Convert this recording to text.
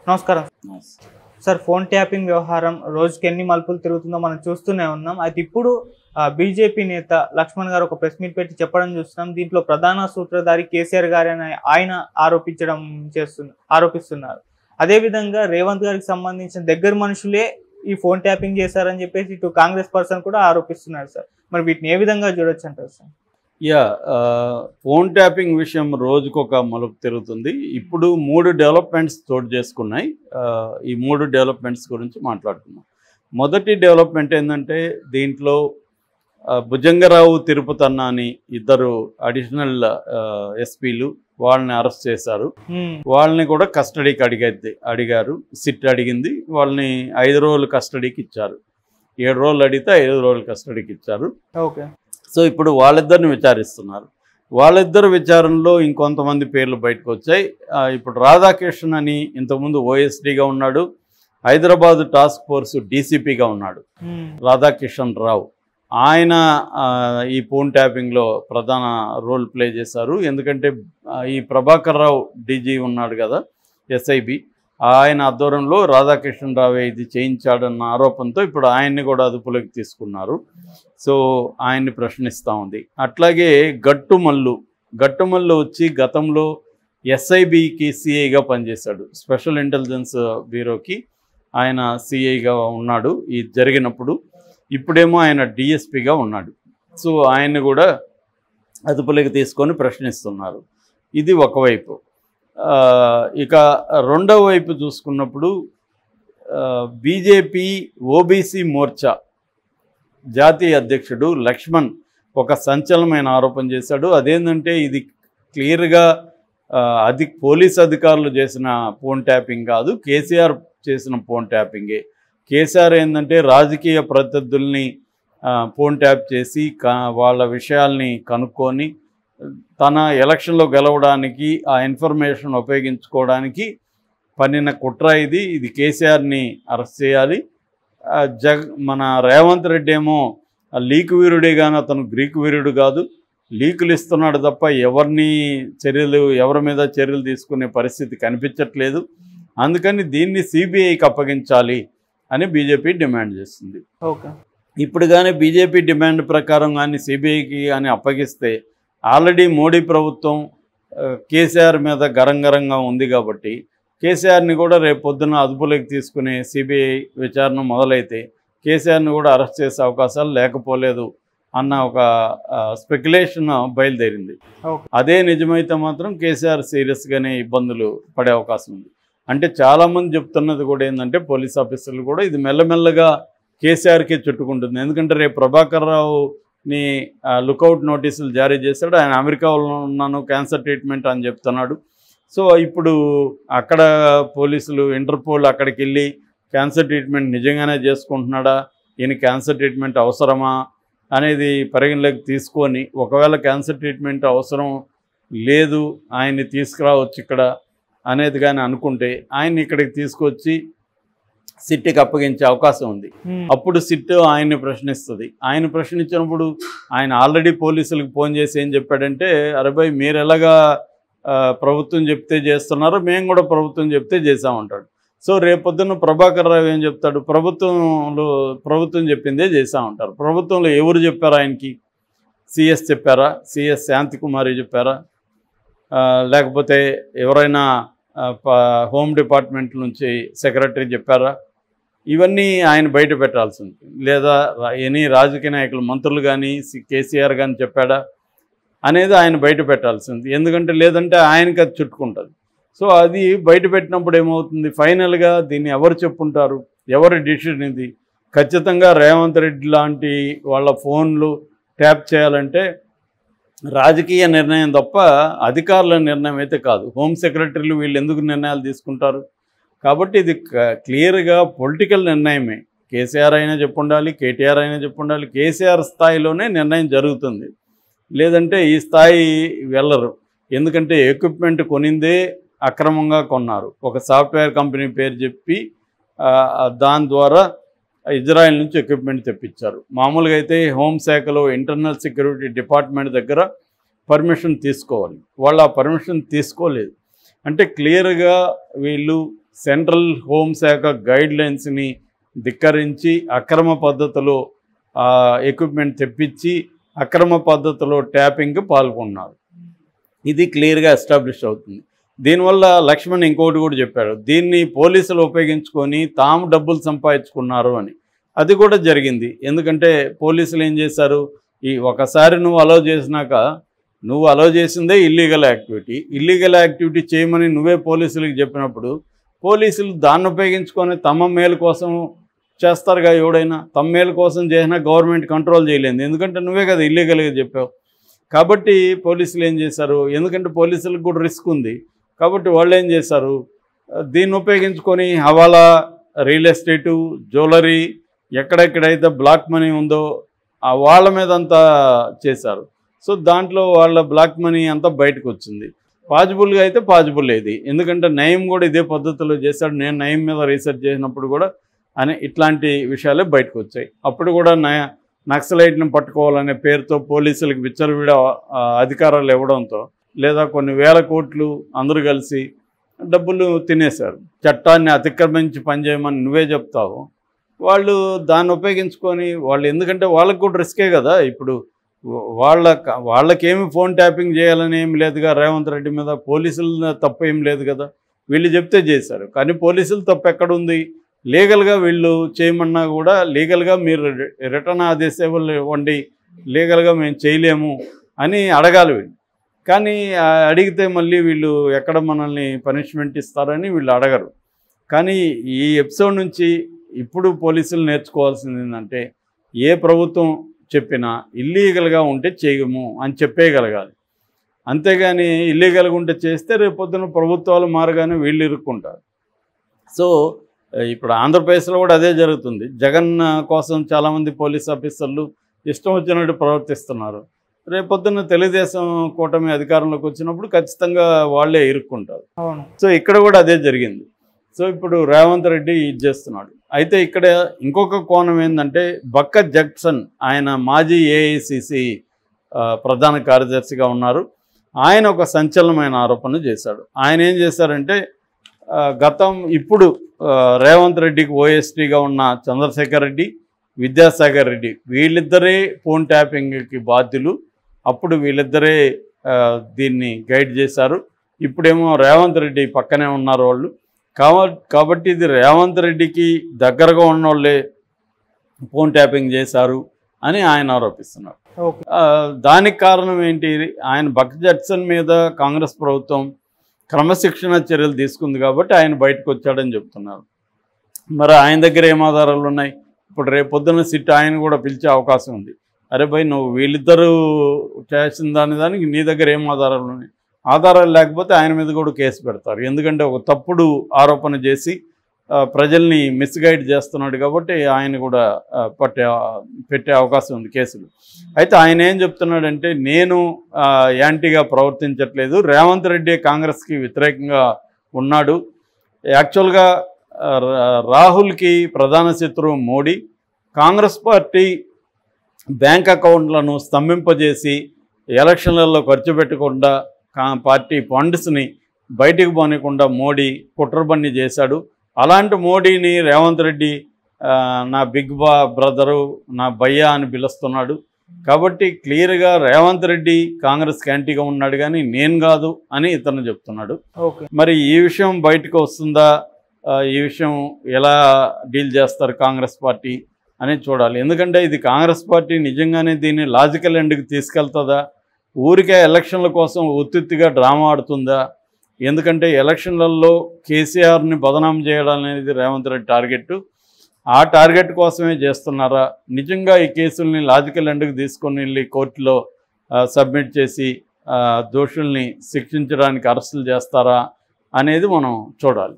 నమస్కారం sir. Phone tapping వ్యవహారం రోజుకి ఎన్ని మలుపులు తిరుగుతుందో మనం చూస్తూనే ఉన్నాం. అయితే ఇప్పుడు బీజేపీ నేత లక్ష్మణ్ గారు ఒక ప్రెస్ మీట్ పెట్టి చెప్పడం చూస్తున్నాం. దీంట్లో ప్రధాన సూత్రధారి కేసీఆర్ గారు అని ఆయన ఆరోపిస్తున్నారు. అదేవిధంగా రేవంత్ గారికి సంబంధించిన దగ్గర మనుషులే ఈ ఫోన్ ట్యాపింగ్ చేశారని చెప్పేసి ఇటు కాంగ్రెస్ పర్సన్ కూడా ఆరోపిస్తున్నారు సార్. మరి వీటిని ఏ విధంగా చూడొచ్చు అంటారు సార్? ఫోన్ ట్యాపింగ్ విషయం రోజుకొక మలుపు తిరుగుతుంది. ఇప్పుడు 3 డెవలప్మెంట్స్ చోటు చేసుకున్నాయి. ఈ 3 డెవలప్మెంట్స్ గురించి మాట్లాడుతున్నాం. మొదటి డెవలప్మెంట్ ఏంటంటే దీంట్లో భుజంగరావు తిరుపతన్న అని 2 అడిషనల్ ఎస్పీలు వాళ్ళని అరెస్ట్ చేశారు. వాళ్ళని కూడా కస్టడీకి అడిగారు. సిట్ అడిగింది. వాళ్ళని 5 రోజులు కస్టడీకి ఇచ్చారు. 7 రోజులు అడిగితే 5 రోజులు కస్టడీకి ఇచ్చారు. ఓకే. సో ఇప్పుడు వాళ్ళిద్దరిని విచారిస్తున్నారు. వాళ్ళిద్దరు విచారణలో ఇంకొంతమంది పేర్లు బయటకు వచ్చాయి. ఇప్పుడు రాధాకృష్ణ అని ఇంతకుముందు ఓఎస్డీగా ఉన్నాడు. హైదరాబాద్ టాస్క్ ఫోర్స్ డీసీపీగా ఉన్నాడు రాధాకిషన్ రావు. ఆయన ఈ ఫోన్ ట్యాపింగ్లో ప్రధాన రోల్ ప్లే చేశారు. ఎందుకంటే ఈ ప్రభాకర్ రావు డీజీ ఉన్నాడు కదా, ఎస్ఐబి, ఆయన ఆధ్వర్యంలో రాధాకృష్ణ రావే ఇది చేయించాడన్న ఆరోపణతో ఇప్పుడు ఆయన్ని కూడా అదుపులోకి తీసుకున్నారు. సో ఆయన్ని ప్రశ్నిస్తూ ఉంది. అట్లాగే గట్టుమల్లు వచ్చి గతంలో ఎస్ఐబికి సిఐగా పనిచేశాడు. స్పెషల్ ఇంటెలిజెన్స్ బ్యూరోకి ఆయన సిఐగా ఉన్నాడు ఈ జరిగినప్పుడు. ఇప్పుడేమో ఆయన డిఎస్పిగా ఉన్నాడు. సో ఆయన్ని కూడా అదుపులోకి తీసుకొని ప్రశ్నిస్తున్నారు. ఇది ఒకవైపు. ఇక రెండవ వైపు చూసుకున్నప్పుడు బీజేపీ ఓబీసీ మోర్చా జాతీయ అధ్యక్షుడు లక్ష్మణ్ ఒక సంచలనమైన ఆరోపణ చేశాడు. అదేంటంటే ఇది క్లియర్గా పోలీస్ అధికారులు చేసిన ఫోన్ ట్యాపింగ్ కాదు, కేసీఆర్ చేసిన ఫోన్ ట్యాపింగే. కేసీఆర్ ఏంటంటే రాజకీయ ప్రత్యర్థుల్ని ఫోన్ ట్యాప్ చేసి వాళ్ళ విషయాల్ని కనుక్కొని తన ఎలక్షన్లో గెలవడానికి ఆ ఇన్ఫర్మేషన్ ఉపయోగించుకోవడానికి పన్నిన కుట్ర ఇది కేసీఆర్ని అరెస్ట్ చేయాలి. మన రేవంత్ రెడ్డి ఏమో లీక్ వీరుడే కానీ అతను గ్రీకు వీరుడు కాదు. లీకులు ఇస్తున్నాడు తప్ప ఎవరి మీద చర్యలు తీసుకునే పరిస్థితి కనిపించట్లేదు. అందుకని దీన్ని సిబిఐకి అప్పగించాలి అని బీజేపీ డిమాండ్ చేస్తుంది. ఓకే. ఇప్పుడు కానీ బీజేపీ డిమాండ్ ప్రకారం కానీ సిబిఐకి కానీ అప్పగిస్తే ఆల్రెడీ మోడీ ప్రభుత్వం కేసీఆర్ మీద గరంగా ఉంది కాబట్టి కేసీఆర్ని కూడా రేపు పొద్దున్న అదుపులోకి తీసుకునే సిబిఐ విచారణ మొదలైతే కేసీఆర్ని కూడా అరెస్ట్ చేసే అవకాశాలు లేకపోలేదు అన్న ఒక స్పెక్యులేషన్ బయలుదేరింది. అదే నిజమైతే మాత్రం కేసీఆర్ సీరియస్గానే ఇబ్బందులు పడే అవకాశం ఉంది. అంటే చాలామంది చెప్తున్నది కూడా ఏంటంటే పోలీస్ ఆఫీసర్లు కూడా ఇది మెల్లమెల్లగా కేసీఆర్కే చుట్టుకుంటుంది. ఎందుకంటే రేపు ప్రభాకర్ రావుని లుకౌట్ నోటీసులు జారీ చేశాడు. ఆయన అమెరికాలో ఉన్నాను, క్యాన్సర్ ట్రీట్మెంట్ అని చెప్తున్నాడు. సో ఇప్పుడు అక్కడ పోలీసులు ఇంటర్పోల్ అక్కడికి వెళ్ళి క్యాన్సర్ ట్రీట్మెంట్ నిజంగానే చేసుకుంటున్నాడా, ఈయన క్యాన్సర్ ట్రీట్మెంట్ అవసరమా అనేది పరిగణలోకి తీసుకొని ఒకవేళ క్యాన్సర్ ట్రీట్మెంట్ అవసరం లేదు ఆయన్ని తీసుకురావచ్చు ఇక్కడ అనేది కానీ అనుకుంటే ఆయన్ని ఇక్కడికి తీసుకొచ్చి సిట్కి అప్పగించే అవకాశం ఉంది. అప్పుడు సిట్ ఆయన్ని ప్రశ్నిస్తుంది. ఆయన ప్రశ్నించినప్పుడు ఆయన ఆల్రెడీ పోలీసులకు ఫోన్ చేసి ఏం చెప్పాడంటే, అరే భయ్ మీరు ఎలాగా ప్రభుత్వం చెప్తే చేస్తున్నారో మేము కూడా ప్రభుత్వం చెప్తే చేసామంటాడు. సో రేపొద్దున్న ప్రభాకర్ రావు ఏం చెప్తాడు, ప్రభుత్వం చెప్పిందే చేసామంటారు. ప్రభుత్వంలో ఎవరు చెప్పారా ఆయనకి? సిఎస్ చెప్పారా? సిఎస్ శాంతికుమారి చెప్పారా? లేకపోతే ఎవరైనా హోమ్ డిపార్ట్మెంట్ నుంచి సెక్రటరీ చెప్పారా? ఇవన్నీ ఆయన బయట పెట్టాల్సింది. లేదా ఎనీ రాజకీయ నాయకులు, మంత్రులు కానీ కేసీఆర్ కానీ చెప్పాడా అనేది ఆయన బయట పెట్టాల్సింది. ఎందుకంటే లేదంటే ఆయనకి అది చుట్టుకుంటుంది. సో అది బయట పెట్టినప్పుడు ఏమవుతుంది, ఫైనల్గా దీన్ని ఎవరు చెప్పుంటారు, ఎవరి డిసిషన్ ఇది? ఖచ్చితంగా రేవంత్ రెడ్డి లాంటి వాళ్ళ ఫోన్లు ట్యాప్ చేయాలంటే రాజకీయ నిర్ణయం తప్ప అధికారుల నిర్ణయం అయితే కాదు. హోమ్ సెక్రటరీలు వీళ్ళు ఎందుకు నిర్ణయాలు తీసుకుంటారు? కాబట్టి ఇది క్లియర్గా పొలిటికల్ నిర్ణయమే. కేసీఆర్ అయినా చెప్పుండాలి, కేటీఆర్ అయినా చెప్పుండాలి. కేసీఆర్ స్థాయిలోనే నిర్ణయం జరుగుతుంది, లేదంటే ఈ స్థాయి వెళ్ళరు. ఎందుకంటే ఎక్విప్మెంట్ కొనిందే అక్రమంగా కొన్నారు. ఒక సాఫ్ట్వేర్ కంపెనీ పేరు చెప్పి దాని ద్వారా ఇజ్రాయెల్ నుంచి ఎక్విప్మెంట్ తెప్పించారు. మామూలుగా అయితే హోంశాఖలో ఇంటర్నల్ సెక్యూరిటీ డిపార్ట్మెంట్ దగ్గర పర్మిషన్ తీసుకోవాలి. వాళ్ళు ఆ పర్మిషన్ తీసుకోలేదు. అంటే క్లియర్గా వీళ్ళు సెంట్రల్ హోంశాఖ గైడ్లైన్స్ని ధిక్కరించి అక్రమ పద్ధతిలో ఎక్విప్మెంట్ తెప్పించి అక్రమ పద్ధతిలో ట్యాపింగ్కి పాల్గొన్నారు. ఇది క్లియర్గా ఎస్టాబ్లిష్ అవుతుంది. దీనివల్ల లక్ష్మణ్ ఇంకోటి కూడా చెప్పాడు, దీన్ని పోలీసులు ఉపయోగించుకొని తాము డబ్బులు సంపాదించుకున్నారు అని. అది కూడా జరిగింది. ఎందుకంటే పోలీసులు ఏం చేశారు, ఈ ఒకసారి నువ్వు అలౌ చేసినాక, నువ్వు అలౌ చేసిందే ఇల్లీగల్ యాక్టివిటీ చేయమని నువ్వే పోలీసులకు చెప్పినప్పుడు పోలీసులు దాన్ని ఉపయోగించుకొని తమ మేలు కోసం చేస్తారుగా. ఎవడైనా తమ మేలు కోసం చేసినా గవర్నమెంట్ కంట్రోల్ చేయలేదు, ఎందుకంటే నువ్వే కదా ఇల్లీగల్గా చెప్పావు. కాబట్టి పోలీసులు ఏం చేశారు, ఎందుకంటే పోలీసులకు కూడా రిస్క్ ఉంది కాబట్టి వాళ్ళు ఏం చేశారు, దీన్ని ఉపయోగించుకొని హవాలా, రియల్ ఎస్టేటు, జ్యువెలరీ, ఎక్కడెక్కడైతే బ్లాక్ మనీ ఉందో వాళ్ళ మీద అంతా చేశారు. సో దాంట్లో వాళ్ళ బ్లాక్ మనీ అంతా బయటకు వచ్చింది. పాజిబుల్గా అయితే పాజిబుల్ ఏది, ఎందుకంటే నయం కూడా ఇదే పద్ధతిలో చేశాడు. నేను నయం మీద రీసెర్చ్ చేసినప్పుడు కూడా ఇట్లాంటి విషయాలే బయటకు వచ్చాయి. అప్పుడు కూడా నక్సలైట్ని పట్టుకోవాలనే పేరుతో పోలీసులకు విచ్చలవిడ అధికారాలు ఇవ్వడంతో, లేదా కొన్ని వేల కోట్లు అందరూ కలిసి డబ్బులు తినేశారు. చట్టాన్ని అతిక్రమించి పనిచేయమని నువ్వే చెప్తావు, వాళ్ళు దాన్ని ఉపయోగించుకొని వాళ్ళు, ఎందుకంటే వాళ్ళకు కూడా రిస్కే కదా. ఇప్పుడు వాళ్ళకేమి ఫోన్ ట్యాపింగ్ చేయాలని ఏమి లేదుగా రేవంత్ రెడ్డి మీద, పోలీసుల తప్పు ఏం లేదు కదా, వీళ్ళు చెప్తే చేశారు. కానీ పోలీసులు తప్పు ఎక్కడుంది, లీగల్గా వీళ్ళు చేయమన్నా కూడా లీగల్గా మీరు రిటర్న్ ఆదేశాలు ఇవ్వండి, లీగల్గా మేము చేయలేము అని అడగాలి వీళ్ళు. కానీ అడిగితే మళ్ళీ వీళ్ళు ఎక్కడ మనల్ని పనిష్మెంట్ ఇస్తారని వీళ్ళు అడగరు. కానీ ఈ ఎపిసోడ్ నుంచి ఇప్పుడు పోలీసులు నేర్చుకోవాల్సింది ఏంటంటే, ఏ ప్రభుత్వం చెప్పినా ఇల్లీగల్గా ఉంటే చేయము అని చెప్పేయగలగాలి. అంతేగాని ఇల్లీగల్గా ఉంటే చేస్తే రేపొద్దున ప్రభుత్వాలు మారగానే వీళ్ళు ఇరుక్కుంటారు. సో ఇప్పుడు ఆంధ్రప్రదేశ్లో కూడా అదే జరుగుతుంది. జగన్ కోసం చాలామంది పోలీస్ ఆఫీసర్లు ఇష్టం వచ్చినట్టు ప్రవర్తిస్తున్నారు. రేపొద్దున తెలుగుదేశం కూటమి అధికారంలోకి వచ్చినప్పుడు ఖచ్చితంగా వాళ్ళే ఇరుక్కుంటారు. సో ఇక్కడ కూడా అదే జరిగింది. సో ఇప్పుడు రేవంత్ రెడ్డి ఇది చేస్తున్నాడు. అయితే ఇక్కడ ఇంకొక కోణం ఏంటంటే, బక్క జక్సన్, ఆయన మాజీ ఏఐసిసి ప్రధాన కార్యదర్శిగా ఉన్నారు. ఆయన ఒక సంచలనమైన ఆరోపణ చేశాడు. ఆయన ఏం చేశారంటే, ఇప్పుడు రేవంత్ రెడ్డికి ఓఎస్టీగా ఉన్న చంద్రశేఖర్ రెడ్డి, విద్యాసాగర్ రెడ్డి వీళ్ళిద్దరే ఫోన్ ట్యాపింగ్కి బాధ్యులు. అప్పుడు వీళ్ళిద్దరే దీన్ని గైడ్ చేశారు. ఇప్పుడేమో రేవంత్ రెడ్డి పక్కనే ఉన్నారు వాళ్ళు. కాబట్టి ఇది రేవంత్ రెడ్డికి దగ్గరగా ఉన్న వాళ్ళే ఫోన్ ట్యాపింగ్ చేశారు అని ఆయన ఆరోపిస్తున్నారు. దానికి కారణం ఏంటి, ఆయన బక్క జక్సన్ మీద కాంగ్రెస్ ప్రభుత్వం క్రమశిక్షణ చర్యలు తీసుకుంది కాబట్టి ఆయన బయటకు వచ్చాడని చెప్తున్నారు. మరి ఆయన దగ్గర ఏం ఆధారాలు ఉన్నాయి? ఇప్పుడు రేపు పొద్దున్న సిట్ ఆయన కూడా పిలిచే అవకాశం ఉంది. అరే భయ్, నువ్వు వీళ్ళిద్దరూ చేసిన దానికి నీ దగ్గర ఏం ఆధారాలు ఉన్నాయి? ఆధారాలు లేకపోతే ఆయన మీద కూడా కేసు పెడతారు. ఎందుకంటే ఒక తప్పుడు ఆరోపణ చేసి ప్రజల్ని మిస్గైడ్ చేస్తున్నాడు కాబట్టి ఆయన కూడా పెట్టే అవకాశం ఉంది కేసులు. అయితే ఆయన ఏం చెప్తున్నాడంటే, నేను యాంటీగా ప్రవర్తించట్లేదు, రేవంత్ రెడ్డి కాంగ్రెస్కి వ్యతిరేకంగా ఉన్నాడు. యాక్చువల్గా రాహుల్కి ప్రధాన శత్రువు మోడీ. కాంగ్రెస్ పార్టీ బ్యాంక్ అకౌంట్లను స్తంభింపజేసి ఎలక్షన్లలో ఖర్చు పెట్టకుండా పార్టీ ఫండ్స్ని బయటికి పోనీయకుండా మోడీ కుట్రబన్ని చేశాడు. అలాంటి మోడీని రేవంత్ రెడ్డి నా బిగ్ బ్రదరు, నా భయ్యా అని పిలుస్తున్నాడు. కాబట్టి క్లియర్గా రేవంత్ రెడ్డి కాంగ్రెస్కి యాంటీగా ఉన్నాడు కానీ నేను కాదు అని ఇతను చెప్తున్నాడు. మరి ఈ విషయం బయటకు వస్తుందా, ఈ విషయం ఎలా డీల్ చేస్తారు కాంగ్రెస్ పార్టీ అనేది చూడాలి. ఎందుకంటే ఇది కాంగ్రెస్ పార్టీ నిజంగానే దీన్ని లాజికల్ ఎండ్కి తీసుకెళ్తుందా, ఊరికే ఎలక్షన్ల కోసం ఉత్తుత్తిగా డ్రామా ఆడుతుందా? ఎందుకంటే ఎలక్షన్లలో కేసీఆర్ని బదనాం చేయడం అనేది రేవంత్ రెడ్డి టార్గెట్. ఆ టార్గెట్ కోసమే చేస్తున్నారా? నిజంగా ఈ కేసుల్ని లాజికల్ ఎండ్కి తీసుకొని వెళ్ళి కోర్టులో సబ్మిట్ చేసి దోషుల్ని శిక్షించడానికి అరెస్టులు చేస్తారా అనేది మనం చూడాలి.